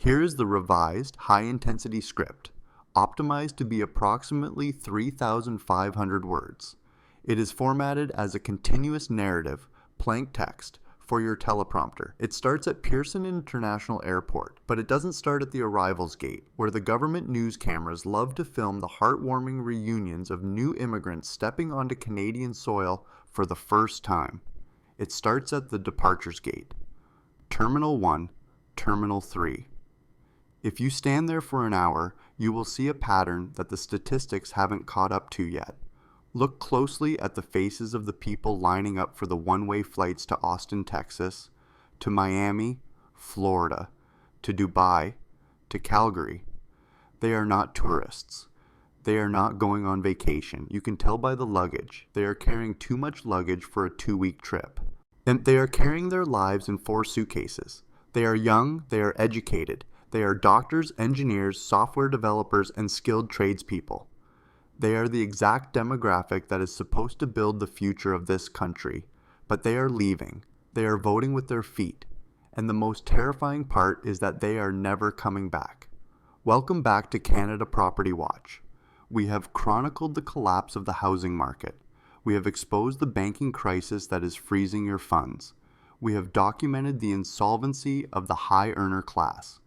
Here is the revised high-intensity script, optimized to be approximately 3,500 words. It is formatted as a continuous narrative, plain text, for your teleprompter. It starts at Pearson International Airport, but it doesn't start at the arrivals gate, where the government news cameras love to film the heartwarming reunions of new immigrants stepping onto Canadian soil for the first time. It starts at the departures gate. Terminal 1, Terminal 3. If you stand there for an hour, you will see a pattern that the statistics haven't caught up to yet. Look closely at the faces of the people lining up for the one-way flights to Austin, Texas, to Miami, Florida, to Dubai, to Calgary. They are not tourists. They are not going on vacation. You can tell by the luggage. They are carrying too much luggage for a 2-week trip. And they are carrying their lives in 4 suitcases. They are young, they are educated. They are doctors, engineers, software developers, and skilled tradespeople. They are the exact demographic that is supposed to build the future of this country, but they are leaving. They are voting with their feet. And the most terrifying part is that they are never coming back. Welcome back to Canada Property Watch. We have chronicled the collapse of the housing market. We have exposed the banking crisis that is freezing your funds. We have documented the insolvency of the high earner class.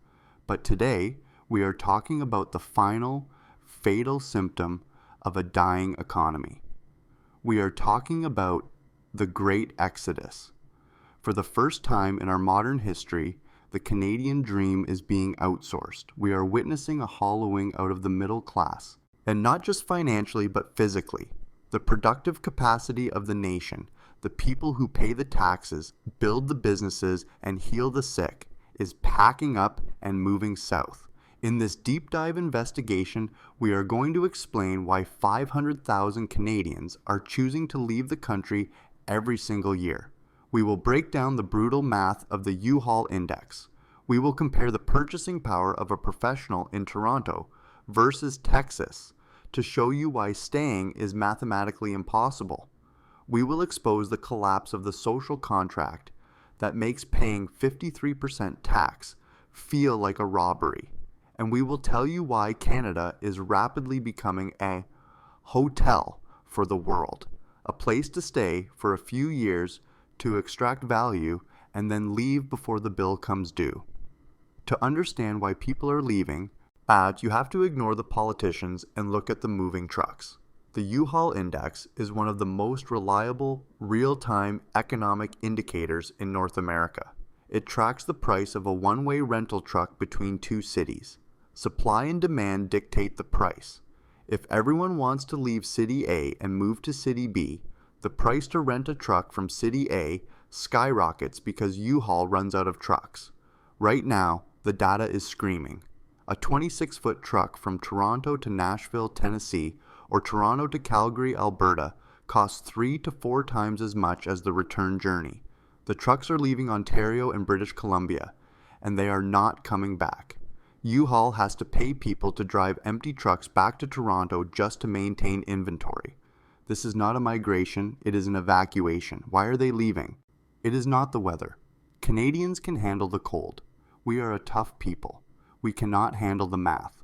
But today, we are talking about the final, fatal symptom of a dying economy. We are talking about the Great Exodus. For the first time in our modern history, the Canadian dream is being outsourced. We are witnessing a hollowing out of the middle class, and not just financially but physically. The productive capacity of the nation, the people who pay the taxes, build the businesses, and heal the sick, is packing up and moving south. In this deep dive investigation, we are going to explain why 500,000 Canadians are choosing to leave the country every single year. We will break down the brutal math of the U-Haul index. We will compare the purchasing power of a professional in Toronto versus Texas to show you why staying is mathematically impossible. We will expose the collapse of the social contract that makes paying 53% tax feel like a robbery. And we will tell you why Canada is rapidly becoming a hotel for the world, a place to stay for a few years to extract value and then leave before the bill comes due. To understand why people are leaving, you have to ignore the politicians and look at the moving trucks. The U-Haul index is one of the most reliable, real-time economic indicators in North America. It tracks the price of a one-way rental truck between 2 cities. Supply and demand dictate the price. If everyone wants to leave City A and move to City B, the price to rent a truck from City A skyrockets because U-Haul runs out of trucks. Right now, the data is screaming. A 26-foot truck from Toronto to Nashville, Tennessee, or Toronto to Calgary, Alberta, costs 3 to 4 times as much as the return journey. The trucks are leaving Ontario and British Columbia, and they are not coming back. U-Haul has to pay people to drive empty trucks back to Toronto just to maintain inventory. This is not a migration, it is an evacuation. Why are they leaving? It is not the weather. Canadians can handle the cold. We are a tough people. We cannot handle the math.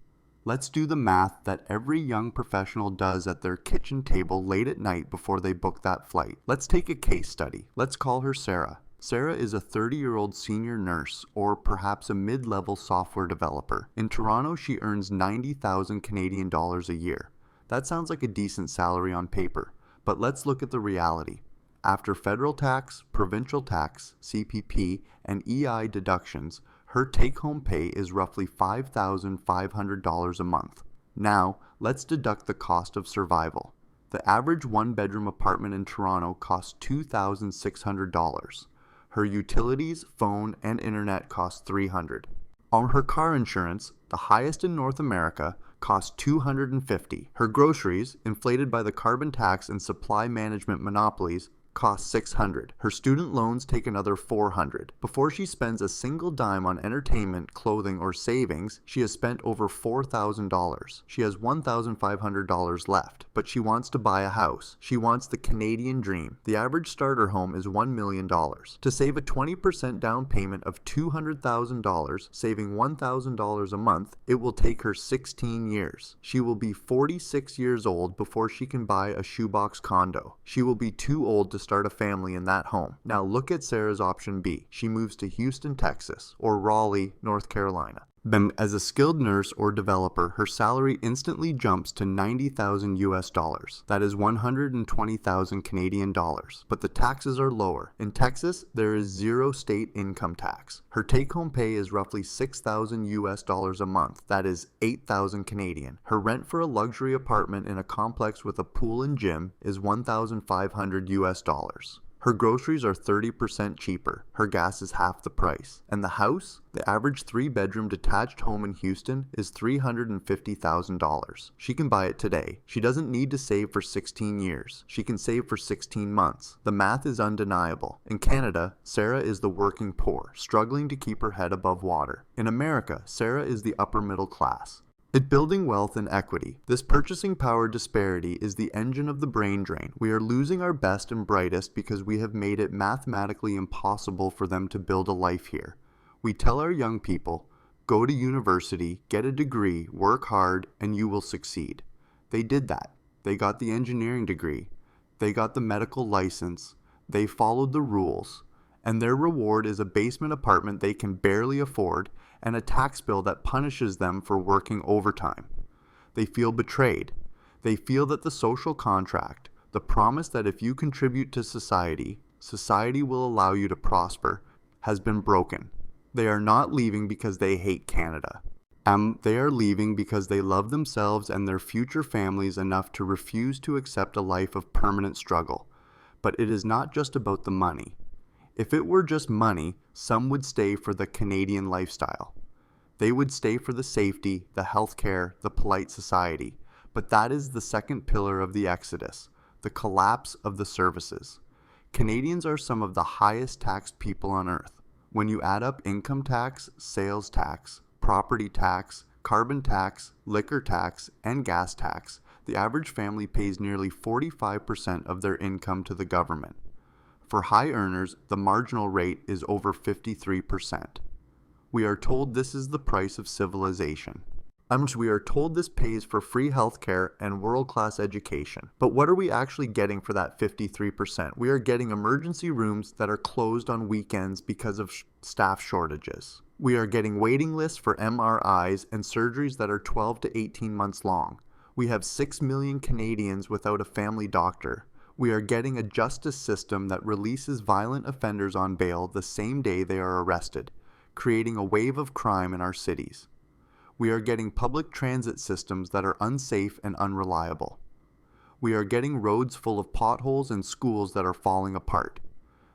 Let's do the math that every young professional does at their kitchen table late at night before they book that flight. Let's take a case study. Let's call her Sarah. Sarah is a 30-year-old senior nurse or perhaps a mid-level software developer. In Toronto, she earns 90,000 Canadian dollars a year. That sounds like a decent salary on paper, but let's look at the reality. After federal tax, provincial tax, CPP, and EI deductions, her take-home pay is roughly $5,500 a month. Now, let's deduct the cost of survival. The average one-bedroom apartment in Toronto costs $2,600. Her utilities, phone, and internet cost $300. On her car insurance, the highest in North America, costs $250. Her groceries, inflated by the carbon tax and supply management monopolies, costs $600. Her student loans take another $400. Before she spends a single dime on entertainment, clothing, or savings, she has spent over $4,000. She has $1,500 left, but she wants to buy a house. She wants the Canadian dream. The average starter home is $1 million. To save a 20% down payment of $200,000, saving $1,000 a month, it will take her 16 years. She will be 46 years old before she can buy a shoebox condo. She will be too old to start a family in that home. Now look at Sarah's option B. She moves to Houston, Texas, or Raleigh, North Carolina. Then, as a skilled nurse or developer, her salary instantly jumps to $90,000 US dollars. That is 120,000 Canadian dollars. But the taxes are lower. In Texas, there is zero state income tax. Her take-home pay is roughly $6,000 US dollars a month. That is 8,000 Canadian. Her rent for a luxury apartment in a complex with a pool and gym is 1,500 US dollars. Her groceries are 30% cheaper. Her gas is half the price. And the house? The average 3-bedroom detached home in Houston is $350,000. She can buy it today. She doesn't need to save for 16 years. She can save for 16 months. The math is undeniable. In Canada, Sarah is the working poor, struggling to keep her head above water. In America, Sarah is the upper middle class. At building wealth and equity, this purchasing power disparity is the engine of the brain drain. We are losing our best and brightest because we have made it mathematically impossible for them to build a life here. We tell our young people, go to university, get a degree, work hard, and you will succeed. They did that. They got the engineering degree. They got the medical license. They followed the rules. And their reward is a basement apartment they can barely afford and a tax bill that punishes them for working overtime. They feel betrayed. They feel that the social contract, the promise that if you contribute to society, society will allow you to prosper, has been broken. They are not leaving because they hate Canada. They are leaving because they love themselves and their future families enough to refuse to accept a life of permanent struggle. But it is not just about the money. If it were just money, some would stay for the Canadian lifestyle. They would stay for the safety, the healthcare, the polite society. But that is the second pillar of the exodus, the collapse of the services. Canadians are some of the highest taxed people on earth. When you add up income tax, sales tax, property tax, carbon tax, liquor tax, and gas tax, the average family pays nearly 45% of their income to the government. For high earners, the marginal rate is over 53%. We are told this is the price of civilization. We are told this pays for free healthcare and world-class education. But what are we actually getting for that 53%? We are getting emergency rooms that are closed on weekends because of staff shortages. We are getting waiting lists for MRIs and surgeries that are 12 to 18 months long. We have 6 million Canadians without a family doctor. We are getting a justice system that releases violent offenders on bail the same day they are arrested, creating a wave of crime in our cities. We are getting public transit systems that are unsafe and unreliable. We are getting roads full of potholes and schools that are falling apart.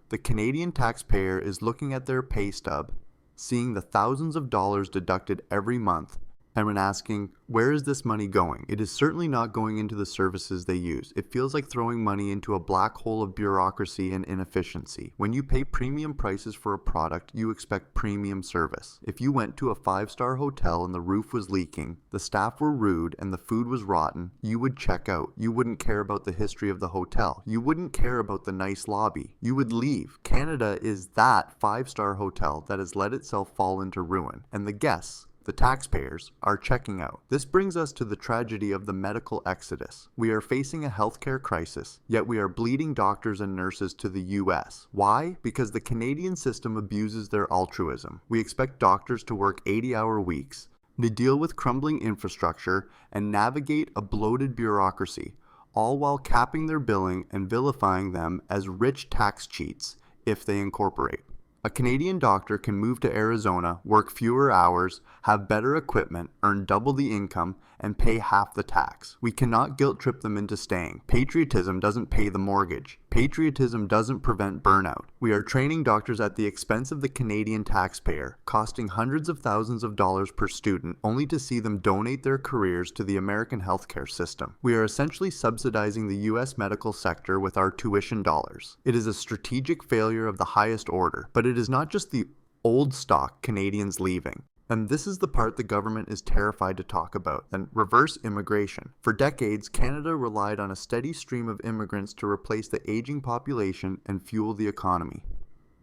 The Canadian taxpayer is looking at their pay stub, seeing the thousands of dollars deducted every month, and when asking, where is this money going? It is certainly not going into the services they use. It feels like throwing money into a black hole of bureaucracy and inefficiency. When you pay premium prices for a product, you expect premium service. If you went to a 5-star hotel and the roof was leaking, the staff were rude, and the food was rotten, you would check out. You wouldn't care about the history of the hotel. You wouldn't care about the nice lobby. You would leave. Canada is that 5-star hotel that has let itself fall into ruin, and the guests, the taxpayers, are checking out. This brings us to the tragedy of the medical exodus. We are facing a healthcare crisis, yet we are bleeding doctors and nurses to the US. Why? Because the Canadian system abuses their altruism. We expect doctors to work 80-hour weeks, to deal with crumbling infrastructure, and navigate a bloated bureaucracy, all while capping their billing and vilifying them as rich tax cheats if they incorporate. A Canadian doctor can move to Arizona, work fewer hours, have better equipment, earn double the income, and pay half the tax. We cannot guilt-trip them into staying. Patriotism doesn't pay the mortgage. Patriotism doesn't prevent burnout. We are training doctors at the expense of the Canadian taxpayer, costing hundreds of thousands of dollars per student, only to see them donate their careers to the American healthcare system. We are essentially subsidizing the U.S. medical sector with our tuition dollars. It is a strategic failure of the highest order, but it is not just the old stock Canadians leaving. And this is the part the government is terrified to talk about, and reverse immigration. For decades, Canada relied on a steady stream of immigrants to replace the aging population and fuel the economy.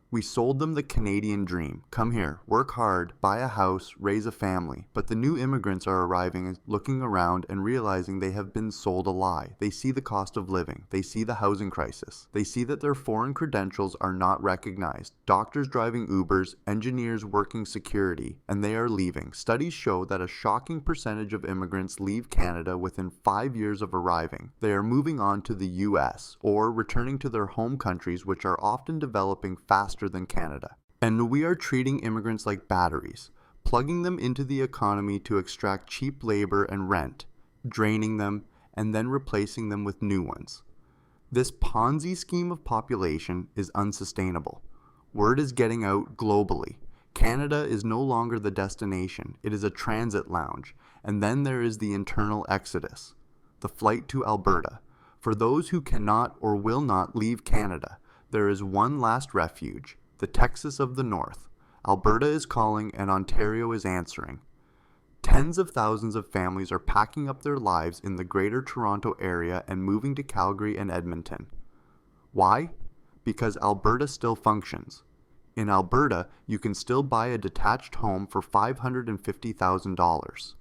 We sold them the Canadian dream. Come here, work hard, buy a house, raise a family. But the new immigrants are arriving, looking around and realizing they have been sold a lie. They see the cost of living. They see the housing crisis. They see that their foreign credentials are not recognized. Doctors driving Ubers, engineers working security, and they are leaving. Studies show that a shocking percentage of immigrants leave Canada within 5 years of arriving. They are moving on to the US or returning to their home countries, which are often developing faster than Canada. And we are treating immigrants like batteries, plugging them into the economy to extract cheap labor and rent, draining them, and then replacing them with new ones. This Ponzi scheme of population is unsustainable. Word is getting out globally. Canada is no longer the destination, it is a transit lounge, and then there is the internal exodus, the flight to Alberta. For those who cannot or will not leave Canada, there is one last refuge, the Texas of the North. Alberta is calling and Ontario is answering. Tens of thousands of families are packing up their lives in the Greater Toronto area and moving to Calgary and Edmonton. Why? Because Alberta still functions. In Alberta, you can still buy a detached home for $550,000.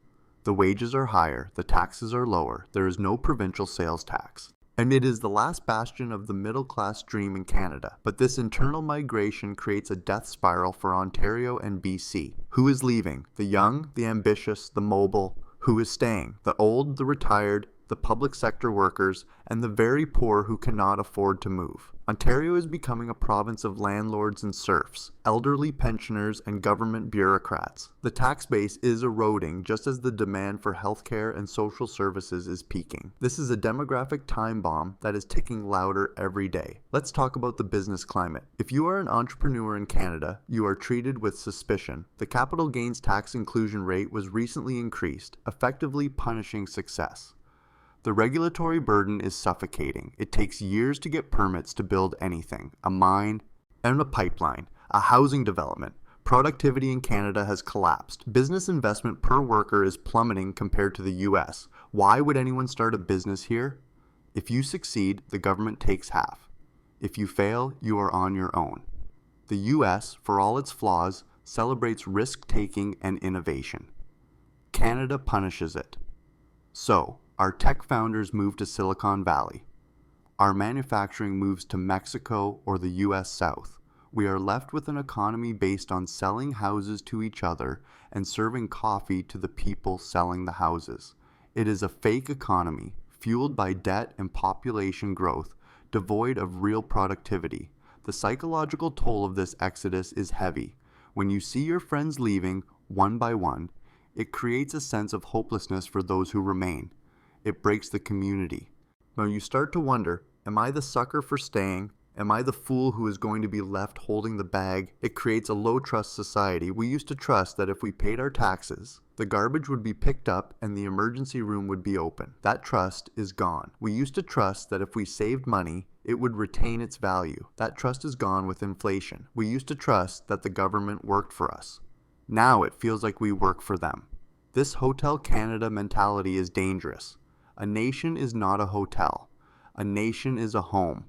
The wages are higher, the taxes are lower, there is no provincial sales tax. And it is the last bastion of the middle-class dream in Canada. But this internal migration creates a death spiral for Ontario and BC. Who is leaving? The young, the ambitious, the mobile. Who is staying? The old, the retired, the public sector workers, and the very poor who cannot afford to move. Ontario is becoming a province of landlords and serfs, elderly pensioners, and government bureaucrats. The tax base is eroding just as the demand for healthcare and social services is peaking. This is a demographic time bomb that is ticking louder every day. Let's talk about the business climate. If you are an entrepreneur in Canada, you are treated with suspicion. The capital gains tax inclusion rate was recently increased, effectively punishing success. The regulatory burden is suffocating. It takes years to get permits to build anything, a mine and a pipeline, a housing development. Productivity in Canada has collapsed. Business investment per worker is plummeting compared to the US. Why would anyone start a business here? If you succeed, the government takes half. If you fail, you are on your own. The US, for all its flaws, celebrates risk-taking and innovation. Canada punishes it. So, our tech founders move to Silicon Valley. Our manufacturing moves to Mexico or the US South. We are left with an economy based on selling houses to each other and serving coffee to the people selling the houses. It is a fake economy, fueled by debt and population growth, devoid of real productivity. The psychological toll of this exodus is heavy. When you see your friends leaving, one by one, it creates a sense of hopelessness for those who remain. It breaks the community. Now you start to wonder, am I the sucker for staying? Am I the fool who is going to be left holding the bag? It creates a low-trust society. We used to trust that if we paid our taxes, the garbage would be picked up and the emergency room would be open. That trust is gone. We used to trust that if we saved money, it would retain its value. That trust is gone with inflation. We used to trust that the government worked for us. Now it feels like we work for them. This Hotel Canada mentality is dangerous. A nation is not a hotel. A nation is a home.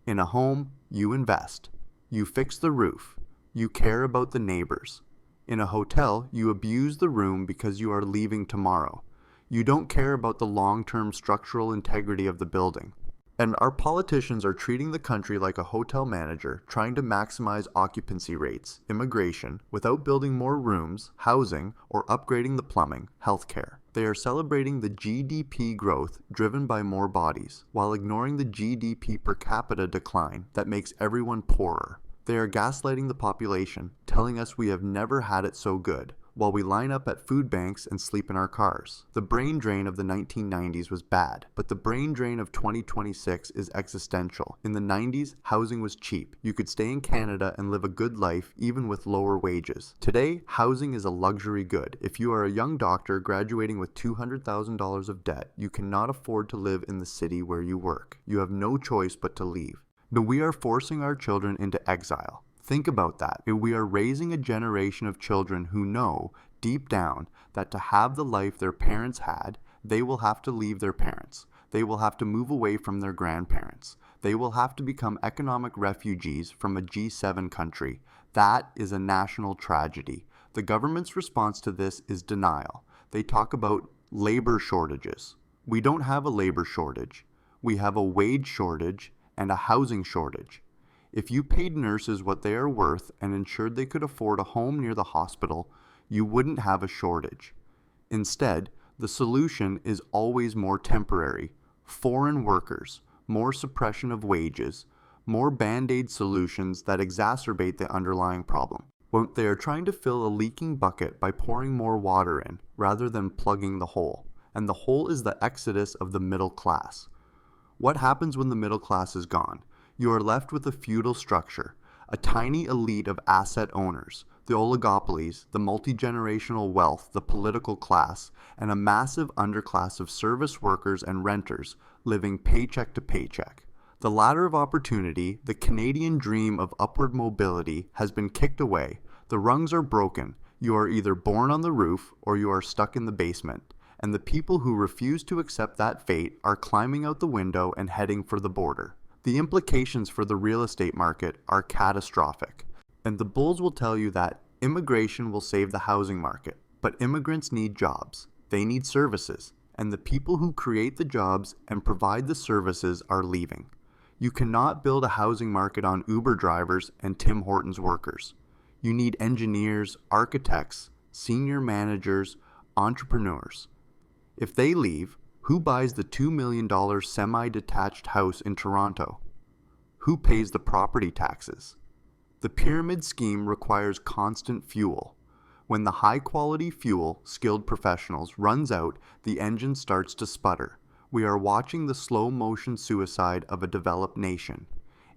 In a home, you invest. You fix the roof. You care about the neighbors. In a hotel, you abuse the room because you are leaving tomorrow. You don't care about the long-term structural integrity of the building. And our politicians are treating the country like a hotel manager, trying to maximize occupancy rates, immigration, without building more rooms, housing, or upgrading the plumbing, healthcare. They are celebrating the GDP growth driven by more bodies, while ignoring the GDP per capita decline that makes everyone poorer. They are gaslighting the population, telling us we have never had it so good, while we line up at food banks and sleep in our cars. The brain drain of the 1990s was bad, but the brain drain of 2026 is existential. In the 90s, housing was cheap. You could stay in Canada and live a good life even with lower wages. Today, housing is a luxury good. If you are a young doctor graduating with $200,000 of debt, you cannot afford to live in the city where you work. You have no choice but to leave. No, we are forcing our children into exile. Think about that. We are raising a generation of children who know, deep down, that to have the life their parents had, they will have to leave their parents. They will have to move away from their grandparents. They will have to become economic refugees from a G7 country. That is a national tragedy. The government's response to this is denial. They talk about labor shortages. We don't have a labor shortage. We have a wage shortage and a housing shortage. If you paid nurses what they are worth and ensured they could afford a home near the hospital, you wouldn't have a shortage. Instead, the solution is always more temporary. Foreign workers, more suppression of wages, more band-aid solutions that exacerbate the underlying problem. They are trying to fill a leaking bucket by pouring more water in, rather than plugging the hole. And the hole is the exodus of the middle class. What happens when the middle class is gone? You are left with a feudal structure, a tiny elite of asset owners, the oligopolies, the multi-generational wealth, the political class, and a massive underclass of service workers and renters living paycheck to paycheck. The ladder of opportunity, the Canadian dream of upward mobility, has been kicked away. The rungs are broken. You are either born on the roof or you are stuck in the basement. And the people who refuse to accept that fate are climbing out the window and heading for the border. The implications for the real estate market are catastrophic. And the bulls will tell you that immigration will save the housing market, but immigrants need jobs. They need services. And the people who create the jobs and provide the services are leaving. You cannot build a housing market on Uber drivers and Tim Hortons workers. You need engineers, architects, senior managers, entrepreneurs. If they leave, who buys the $2 million semi-detached house in Toronto? Who pays the property taxes? The pyramid scheme requires constant fuel. When the high-quality fuel, skilled professionals, runs out, the engine starts to sputter. We are watching the slow-motion suicide of a developed nation.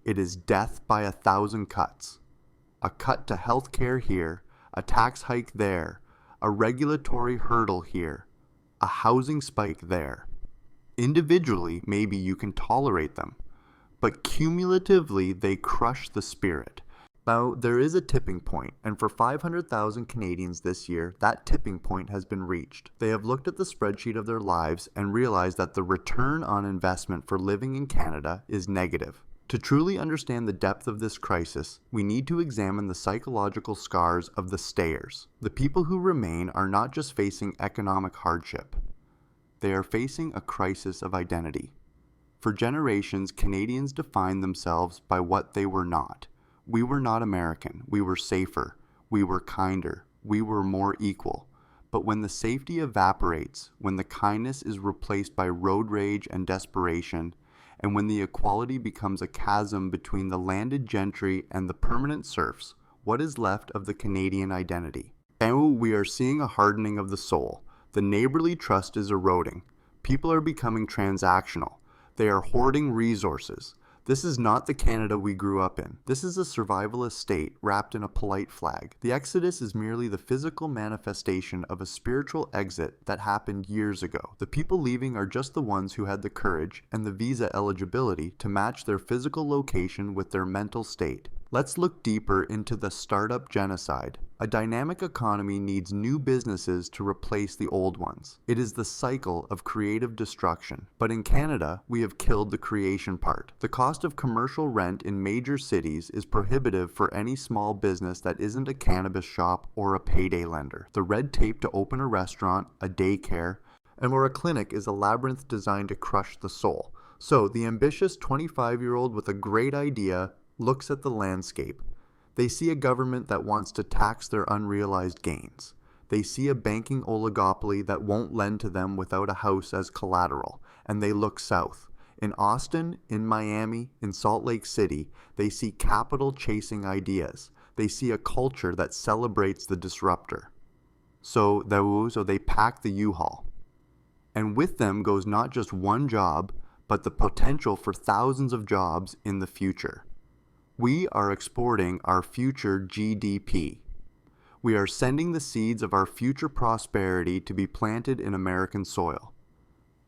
It is death by 1,000 cuts. A cut to healthcare here, a tax hike there, a regulatory hurdle here, a housing spike there. Individually, maybe you can tolerate them, but cumulatively they crush the spirit. Now, there is a tipping point, and for 500,000 Canadians this year, that tipping point has been reached. They have looked at the spreadsheet of their lives and realized that the return on investment for living in Canada is negative. To truly understand the depth of this crisis, we need to examine the psychological scars of the stayers. The people who remain are not just facing economic hardship. They are facing a crisis of identity. For generations, Canadians defined themselves by what they were not. We were not American. We were safer. We were kinder. We were more equal. But when the safety evaporates, when the kindness is replaced by road rage and desperation, and when the equality becomes a chasm between the landed gentry and the permanent serfs, what is left of the Canadian identity? And we are seeing a hardening of the soul. The neighborly trust is eroding. People are becoming transactional. They are hoarding resources. This is not the Canada we grew up in. This is a survivalist state wrapped in a polite flag. The exodus is merely the physical manifestation of a spiritual exit that happened years ago. The people leaving are just the ones who had the courage and the visa eligibility to match their physical location with their mental state. Let's look deeper into the startup genocide. A dynamic economy needs new businesses to replace the old ones. It is the cycle of creative destruction. But in Canada, we have killed the creation part. The cost of commercial rent in major cities is prohibitive for any small business that isn't a cannabis shop or a payday lender. The red tape to open a restaurant, a daycare, or a clinic is a labyrinth designed to crush the soul. So the ambitious 25-year-old with a great idea looks at the landscape. They see a government that wants to tax their unrealized gains. They see a banking oligopoly that won't lend to them without a house as collateral, and they look south. In Austin, in Miami, in Salt Lake City, they see capital chasing ideas. They see a culture that celebrates the disruptor. So they pack the U-Haul. And with them goes not just one job, but the potential for thousands of jobs in the future. We are exporting our future GDP. We are sending the seeds of our future prosperity to be planted in American soil.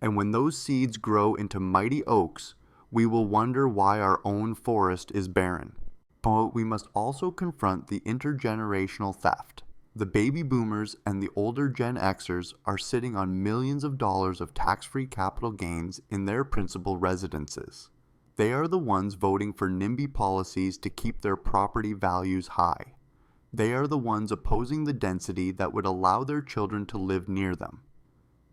And when those seeds grow into mighty oaks, we will wonder why our own forest is barren. But we must also confront the intergenerational theft. The baby boomers and the older Gen Xers are sitting on millions of dollars of tax-free capital gains in their principal residences. They are the ones voting for NIMBY policies to keep their property values high. They are the ones opposing the density that would allow their children to live near them.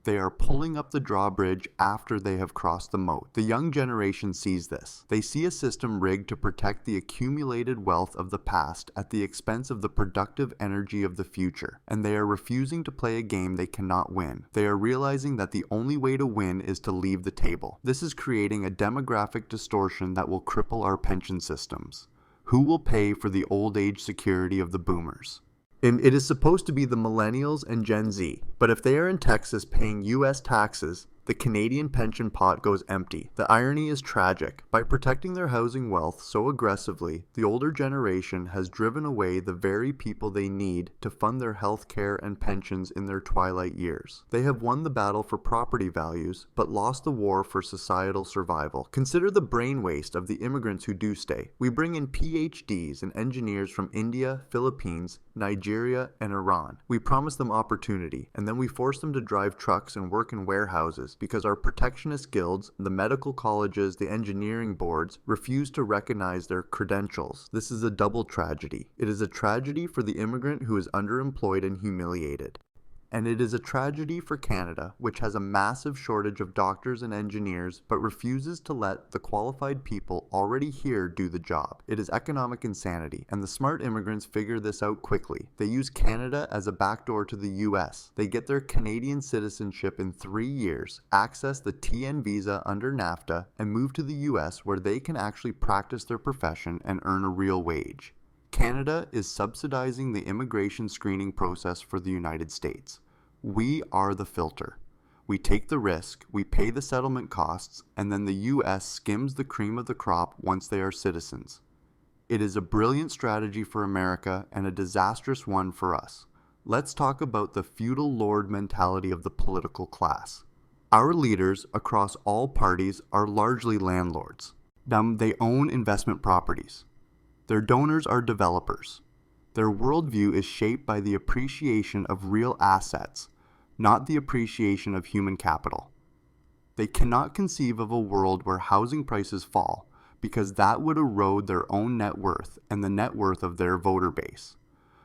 They are pulling up the drawbridge after they have crossed the moat. The young generation sees this. They see a system rigged to protect the accumulated wealth of the past at the expense of the productive energy of the future, and they are refusing to play a game they cannot win. They are realizing that the only way to win is to leave the table. This is creating a demographic distortion that will cripple our pension systems. Who will pay for the old age security of the boomers? It is supposed to be the millennials and Gen Z, but if they are in Texas paying US taxes, the Canadian pension pot goes empty. The irony is tragic. By protecting their housing wealth so aggressively, the older generation has driven away the very people they need to fund their health care and pensions in their twilight years. They have won the battle for property values, but lost the war for societal survival. Consider the brain waste of the immigrants who do stay. We bring in PhDs and engineers from India, Philippines, Nigeria, and Iran. We promise them opportunity, and then we force them to drive trucks and work in warehouses because our protectionist guilds, the medical colleges, the engineering boards refuse to recognize their credentials. This is a double tragedy. It is a tragedy for the immigrant who is underemployed and humiliated. And it is a tragedy for Canada, which has a massive shortage of doctors and engineers, but refuses to let the qualified people already here do the job. It is economic insanity, and the smart immigrants figure this out quickly. They use Canada as a backdoor to the US. They get their Canadian citizenship in 3 years, access the TN visa under NAFTA, and move to the US where they can actually practice their profession and earn a real wage. Canada is subsidizing the immigration screening process for the United States. We are the filter. We take the risk, we pay the settlement costs, and then the US skims the cream of the crop once they are citizens. It is a brilliant strategy for America and a disastrous one for us. Let's talk about the feudal lord mentality of the political class. Our leaders across all parties are largely landlords. They own investment properties. Their donors are developers. Their worldview is shaped by the appreciation of real assets, not the appreciation of human capital. They cannot conceive of a world where housing prices fall, because that would erode their own net worth and the net worth of their voter base.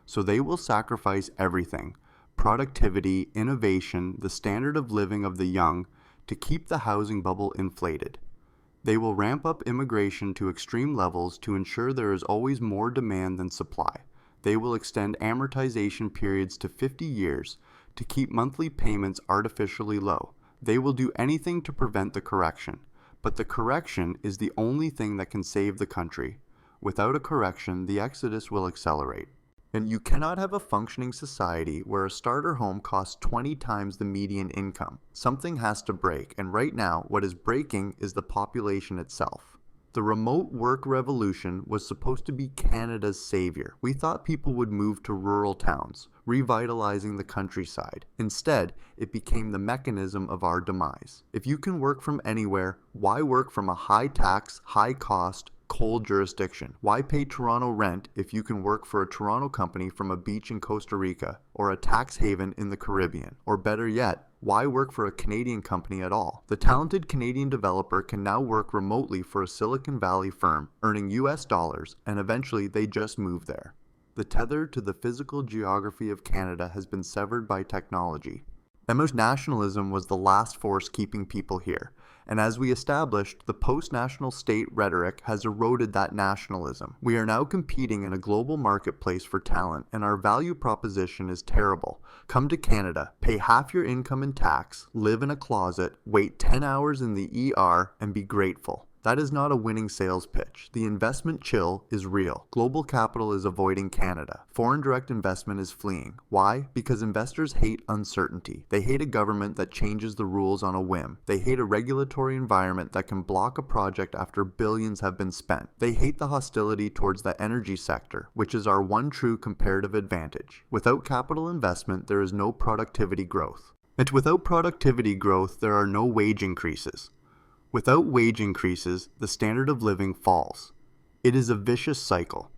So they will sacrifice everything, productivity, innovation, the standard of living of the young, to keep the housing bubble inflated. They will ramp up immigration to extreme levels to ensure there is always more demand than supply. They will extend amortization periods to 50 years to keep monthly payments artificially low. They will do anything to prevent the correction. But the correction is the only thing that can save the country. Without a correction, the exodus will accelerate. And you cannot have a functioning society where a starter home costs 20 times the median income. Something has to break, and right now, what is breaking is the population itself. The remote work revolution was supposed to be Canada's savior. We thought people would move to rural towns, revitalizing the countryside. Instead, it became the mechanism of our demise. If you can work from anywhere, why work from a high-tax, high-cost, cold jurisdiction? Why pay Toronto rent if you can work for a Toronto company from a beach in Costa Rica or a tax haven in the Caribbean? Or better yet, why work for a Canadian company at all? The talented Canadian developer can now work remotely for a Silicon Valley firm, earning US dollars, and eventually they just move there. The tether to the physical geography of Canada has been severed by technology. Emo-nationalism was the last force keeping people here, and as we established, the post-national state rhetoric has eroded that nationalism. We are now competing in a global marketplace for talent, and our value proposition is terrible. Come to Canada, pay half your income in tax, live in a closet, wait 10 hours in the ER, and be grateful. That is not a winning sales pitch. The investment chill is real. Global capital is avoiding Canada. Foreign direct investment is fleeing. Why? Because investors hate uncertainty. They hate a government that changes the rules on a whim. They hate a regulatory environment that can block a project after billions have been spent. They hate the hostility towards the energy sector, which is our one true comparative advantage. Without capital investment, there is no productivity growth. And without productivity growth, there are no wage increases. Without wage increases, the standard of living falls. It is a vicious cycle.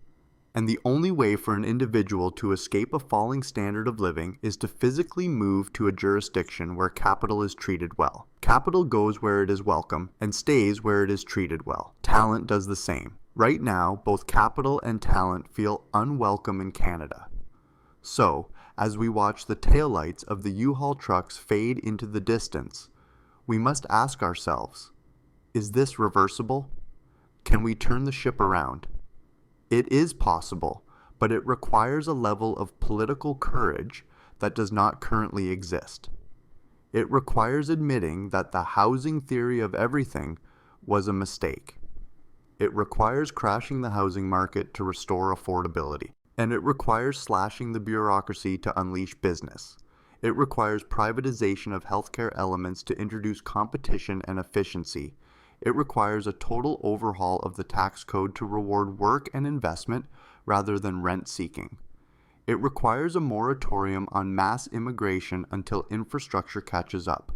And the only way for an individual to escape a falling standard of living is to physically move to a jurisdiction where capital is treated well. Capital goes where it is welcome and stays where it is treated well. Talent does the same. Right now, both capital and talent feel unwelcome in Canada. So, as we watch the taillights of the U-Haul trucks fade into the distance, we must ask ourselves, is this reversible? Can we turn the ship around? It is possible, but it requires a level of political courage that does not currently exist. It requires admitting that the housing theory of everything was a mistake. It requires crashing the housing market to restore affordability. And it requires slashing the bureaucracy to unleash business. It requires privatization of healthcare elements to introduce competition and efficiency. It requires a total overhaul of the tax code to reward work and investment rather than rent-seeking. It requires a moratorium on mass immigration until infrastructure catches up.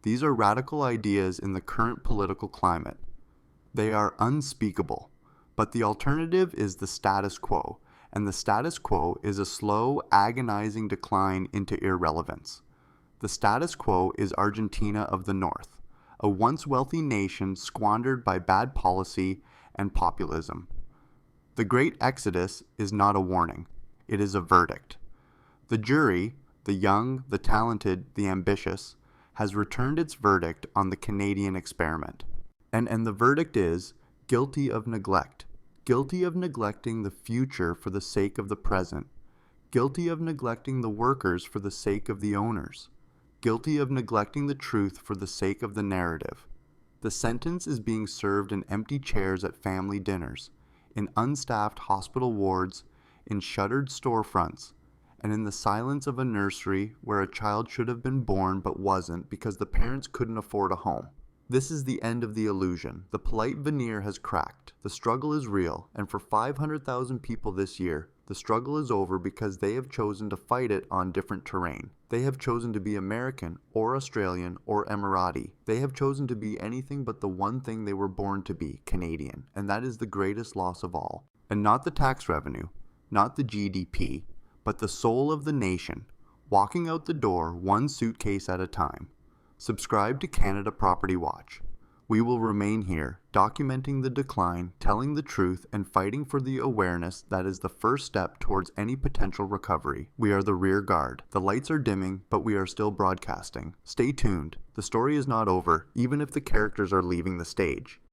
These are radical ideas in the current political climate. They are unspeakable, but the alternative is the status quo, and the status quo is a slow, agonizing decline into irrelevance. The status quo is Argentina of the North, a once wealthy nation squandered by bad policy and populism. The Great Exodus is not a warning, it is a verdict. The jury, the young, the talented, the ambitious, has returned its verdict on the Canadian experiment. And the verdict is guilty of neglect, guilty of neglecting the future for the sake of the present, guilty of neglecting the workers for the sake of the owners, guilty of neglecting the truth for the sake of the narrative. The sentence is being served in empty chairs at family dinners, in unstaffed hospital wards, in shuttered storefronts, and in the silence of a nursery where a child should have been born but wasn't because the parents couldn't afford a home. This is the end of the illusion. The polite veneer has cracked. The struggle is real, and for 500,000 people this year, the struggle is over because they have chosen to fight it on different terrain. They have chosen to be American, or Australian, or Emirati. They have chosen to be anything but the one thing they were born to be, Canadian, and that is the greatest loss of all. And not the tax revenue, not the GDP, but the soul of the nation, walking out the door one suitcase at a time. Subscribe to Canada Property Watch. We will remain here, documenting the decline, telling the truth, and fighting for the awareness that is the first step towards any potential recovery. We are the rear guard. The lights are dimming, but we are still broadcasting. Stay tuned. The story is not over, even if the characters are leaving the stage.